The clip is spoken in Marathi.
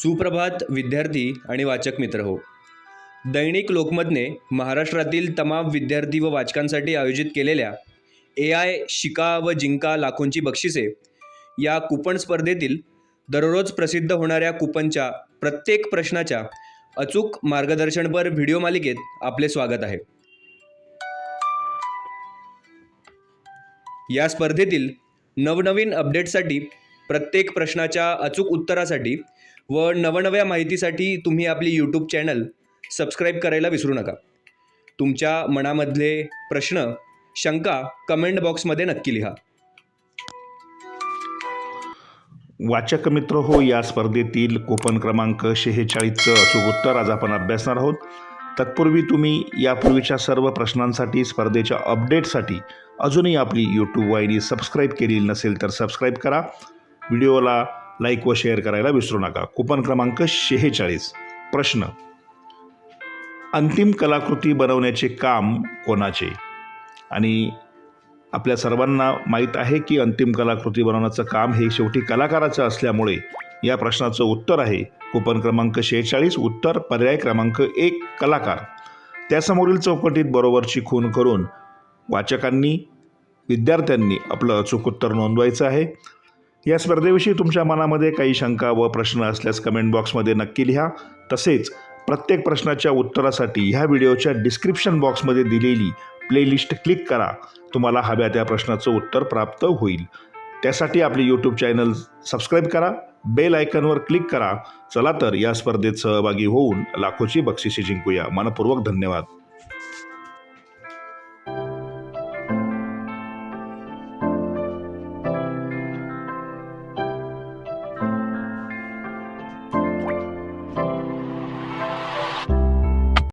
सुप्रभात विद्यार्थी आणि वाचक मित्र हो. दैनिक लोकमतने महाराष्ट्रातील तमाम विद्यार्थी व वाचकांसाठी आयोजित केलेल्या AI शिका व जिंका लाखोंची बक्षिसे या कूपन स्पर्धेतील दररोज प्रसिद्ध होणाऱ्या कूपनच्या प्रत्येक प्रश्नाच्या अचूक मार्गदर्शनपर व्हिडिओ मालिकेत आपले स्वागत आहे. या स्पर्धेतील नवनवीन अपडेट्ससाठी, प्रत्येक प्रश्नाच्या अचूक उत्तरासाठी व नवनव्या माहितीसाठी तुम्ही आपली यूट्यूब चॅनल सबस्क्राईब करायला विसरू नका. तुमच्या मनामधले प्रश्न, शंका कमेंट बॉक्समध्ये नक्की लिहा. वाचक मित्र हो, या स्पर्धेतील कूपन क्रमांक 46चं अचूक उत्तर आज आपण अभ्यासणार आहोत. तत्पूर्वी तुम्ही यापूर्वीच्या सर्व प्रश्नांसाठी, स्पर्धेच्या अपडेटसाठी अजूनही आपली यूट्यूब वाहिनी सबस्क्राईब केलेली नसेल तर सबस्क्राईब करा. व्हिडिओला लाईक व शेअर करायला विसरू नका. कूपन क्रमांक 46. प्रश्न: अंतिम कलाकृती बनवण्याचे काम कोणाचे? आणि आपल्या सर्वांना माहीत आहे की अंतिम कलाकृती बनवण्याचं काम हे शेवटी कलाकाराचं असल्यामुळे या प्रश्नाचं उत्तर आहे कूपन क्रमांक 46. उत्तर पर्याय क्रमांक 1 कलाकार. त्यासमोरील चौकटीत बरोबरची खूण करून वाचकांनी, विद्यार्थ्यांनी आपलं अचूक उत्तर नोंदवायचं आहे. या स्पर्धेविषयी तुमच्या मनामध्ये काही शंका व प्रश्न असल्यास कमेंट बॉक्समध्ये नक्की लिहा. तसेच प्रत्येक प्रश्नाच्या उत्तरासाठी ह्या व्हिडिओच्या डिस्क्रिप्शन बॉक्समध्ये दिलेली प्लेलिस्ट क्लिक करा. तुम्हाला हव्या त्या प्रश्नाचं उत्तर प्राप्त होईल. त्यासाठी आपले यूट्यूब चॅनल सबस्क्राईब करा, बेल आयकॉनवर क्लिक करा. चला तर या स्पर्धेत सहभागी होऊन लाखोची बक्षिसे जिंकूया. मनपूर्वक धन्यवाद.